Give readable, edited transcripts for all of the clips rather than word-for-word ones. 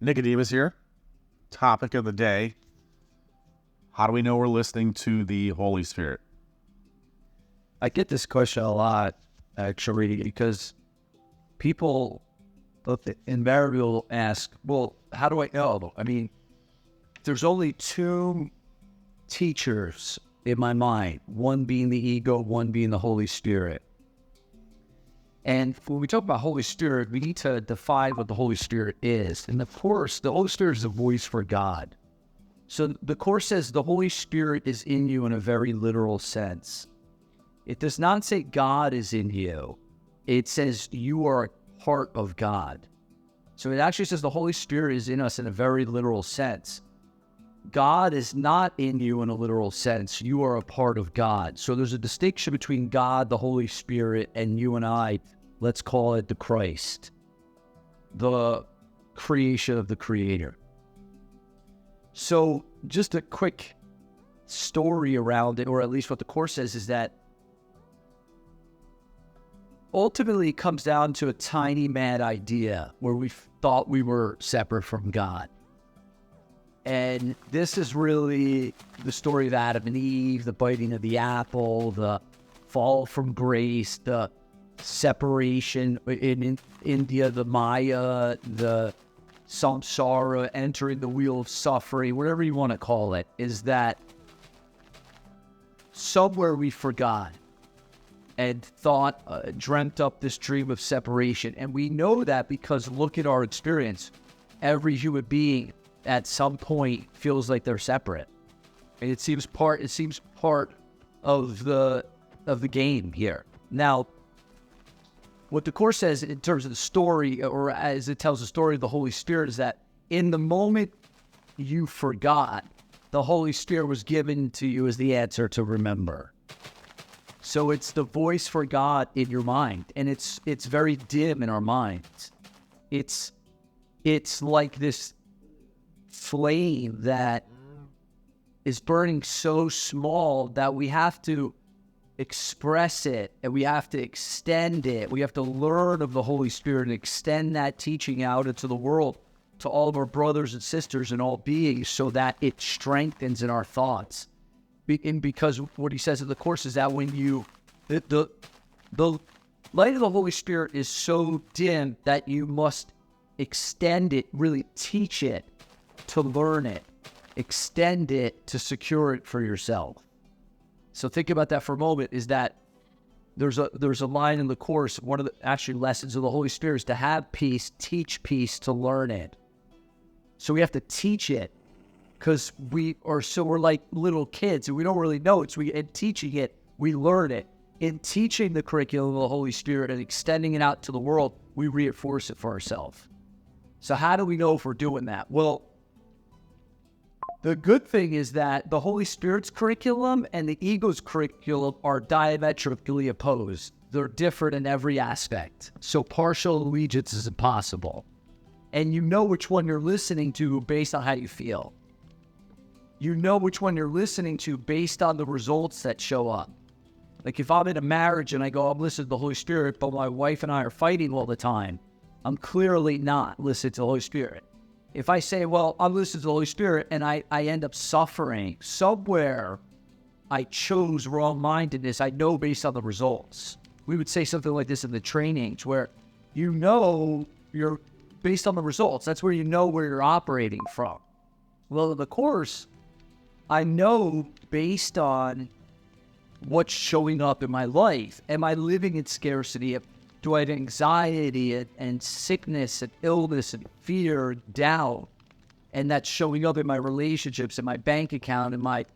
Nicodemus here. Topic of the day. How do we know we're listening to the Holy Spirit? I get this question a lot, actually, because people invariably will ask, well, how do I know? I mean, there's only two teachers in my mind, one being the ego, one being the Holy Spirit. And when we talk about Holy Spirit, we need to define what the Holy Spirit is. And of course, the Holy Spirit is a voice for God. So the Course says the Holy Spirit is in you in a very literal sense. It does not say God is in you. It says you are a part of God. So it actually says the Holy Spirit is in us in a very literal sense. God is not in you in a literal sense. You are a part of God. So there's a distinction between God, the Holy Spirit, and you and I. Let's call it the Christ, the creation of the Creator. So just a quick story around it, or at least what the Course says, is that ultimately it comes down to a tiny mad idea where we thought we were separate from God. And this is really the story of Adam and Eve, the biting of the apple, the fall from grace, the separation in India, the Maya, the samsara, entering the wheel of suffering, whatever you want to call it, is that somewhere we forgot and thought, dreamt up this dream of separation. And we know that because look at our experience. Every human being at some point feels like they're separate. And it seems part of the game here. Now, what the Course says in terms of the story, or as it tells the story of the Holy Spirit, is that in the moment you forgot, the Holy Spirit was given to you as the answer to remember. So it's the voice for God in your mind, and it's very dim in our minds. It's like this flame that is burning so small that we have to express it and we have to extend it. We have to learn of the Holy Spirit and extend that teaching out into the world to all of our brothers and sisters and all beings so that it strengthens in our thoughts. And because what he says in the Course is that when the light of the Holy Spirit is so dim that you must extend it, really teach it, to learn it, extend it to secure it for yourself. So think about that for a moment, is that there's a line in the Course, one of the actually lessons of the Holy Spirit is to have peace, teach peace, to learn it. So we have to teach it because we're like little kids and we don't really know it. So in teaching it, we learn it. In teaching the curriculum of the Holy Spirit and extending it out to the world, we reinforce it for ourselves. So how do we know if we're doing that? Well, the good thing is that the Holy Spirit's curriculum and the ego's curriculum are diametrically opposed. They're different in every aspect. So partial allegiance is impossible. And you know which one you're listening to based on how you feel. You know which one you're listening to based on the results that show up. Like if I'm in a marriage and I go, I'm listening to the Holy Spirit, but my wife and I are fighting all the time, I'm clearly not listening to the Holy Spirit. If I say, well, I'm listening to the Holy Spirit and I end up suffering, somewhere I chose wrong-mindedness, I know based on the results. We would say something like this in the trainings where you know you're based on the results. That's where you know where you're operating from. Well, in the Course, I know based on what's showing up in my life. Am I living in scarcity? Do I have anxiety and sickness and illness and fear and doubt? And that's showing up in my relationships, in my bank account, in my,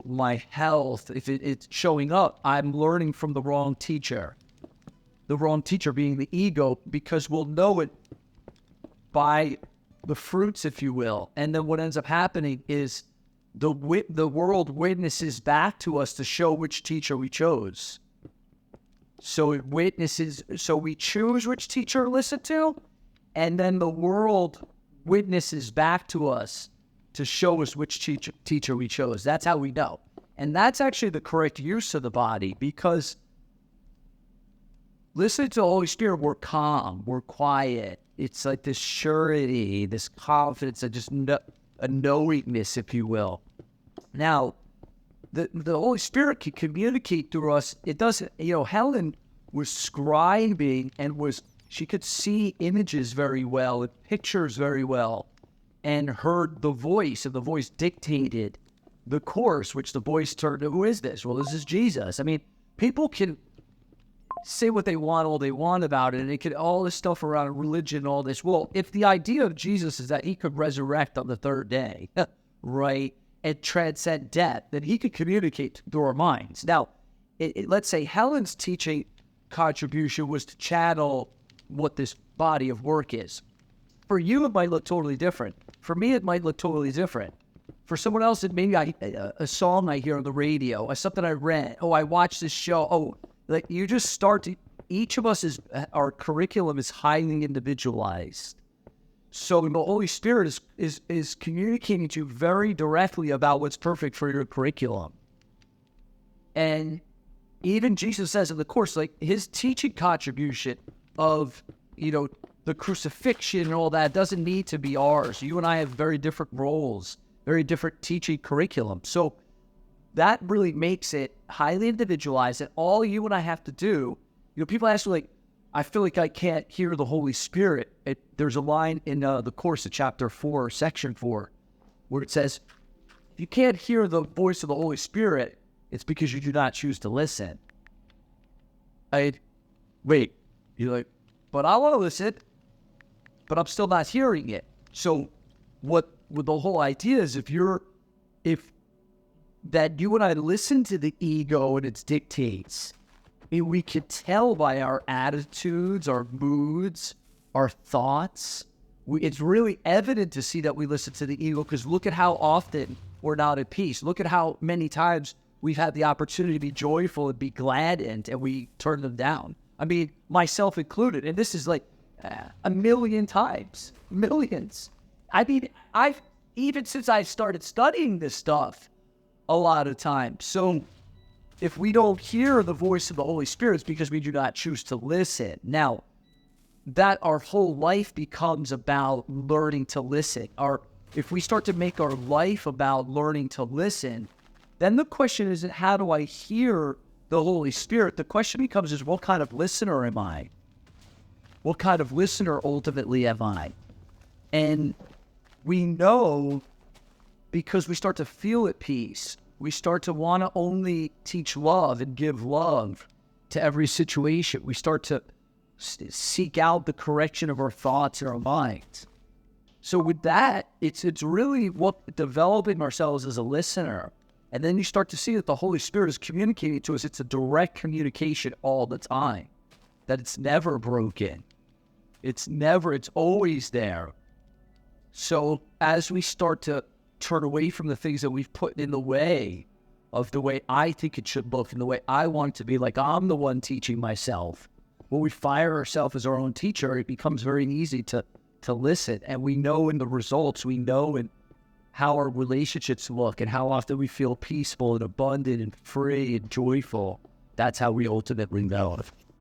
my health. If it's showing up, I'm learning from the wrong teacher. The wrong teacher being the ego, because we'll know it by the fruits, if you will. And then what ends up happening is the world witnesses back to us to show which teacher we chose. So it witnesses, so we choose which teacher to listen to, and then the world witnesses back to us to show us which teacher we chose. That's how we know. And that's actually the correct use of the body, because listening to the Holy Spirit, we're calm, we're quiet, it's like this surety, this confidence, a knowingness, if you will. Now, the Holy Spirit can communicate through us. It doesn't, Helen was scribing and she could see images very well and pictures very well and heard the voice, and the voice dictated the course, which the voice turned to, who is this? Well, this is Jesus. I mean, people can say what they want, all they want about it, and they could, all this stuff around religion, all this. Well, if the idea of Jesus is that he could resurrect on the third day, right, and transcend death, then he could communicate through our minds. Now, let's say Helen's teaching contribution was to channel what this body of work is. For you, it might look totally different. For me, it might look totally different. For someone else, it may be a song I hear on the radio, or something I read. Oh, I watched this show. Oh, like you just start to, each of us our curriculum is highly individualized. So the Holy Spirit is communicating to you very directly about what's perfect for your curriculum. And even Jesus says in the course, like his teaching contribution of, the crucifixion and all that doesn't need to be ours. You and I have very different roles, very different teaching curriculum. So that really makes it highly individualized, and all you and I have to do, people ask me, like, I feel like I can't hear the Holy Spirit. There's a line in the course of chapter 4, section 4, where it says, if you can't hear the voice of the Holy Spirit, it's because you do not choose to listen. Wait, you're like, but I want to listen, but I'm still not hearing it. So what the whole idea is, if that you and I listen to the ego and its dictates, we can tell by our attitudes, our moods, our thoughts. It's really evident to see that we listen to the ego, because look at how often we're not at peace. Look at how many times we've had the opportunity to be joyful and be gladdened, and we turn them down. I mean, myself included. And this is like a million times, millions. I mean, even since I started studying this stuff, a lot of times. So if we don't hear the voice of the Holy Spirit, it's because we do not choose to listen. Now, that our whole life becomes about learning to listen. If we start to make our life about learning to listen, then the question isn't how do I hear the Holy Spirit? The question becomes is, what kind of listener am I? What kind of listener ultimately am I? And we know, because we start to feel at peace. We start to want to only teach love and give love to every situation. We start to seek out the correction of our thoughts and our minds. So with that, it's really what developing ourselves as a listener. And then you start to see that the Holy Spirit is communicating to us. It's a direct communication all the time, that it's never broken. It's always there. So as we start to turn away from the things that we've put in the way of the way I think it should look and the way I want it to be, like I'm the one teaching myself, when we fire ourselves as our own teacher, it becomes very easy to listen. And we know in the results, we know in how our relationships look and how often we feel peaceful and abundant and free and joyful. That's how we ultimately know.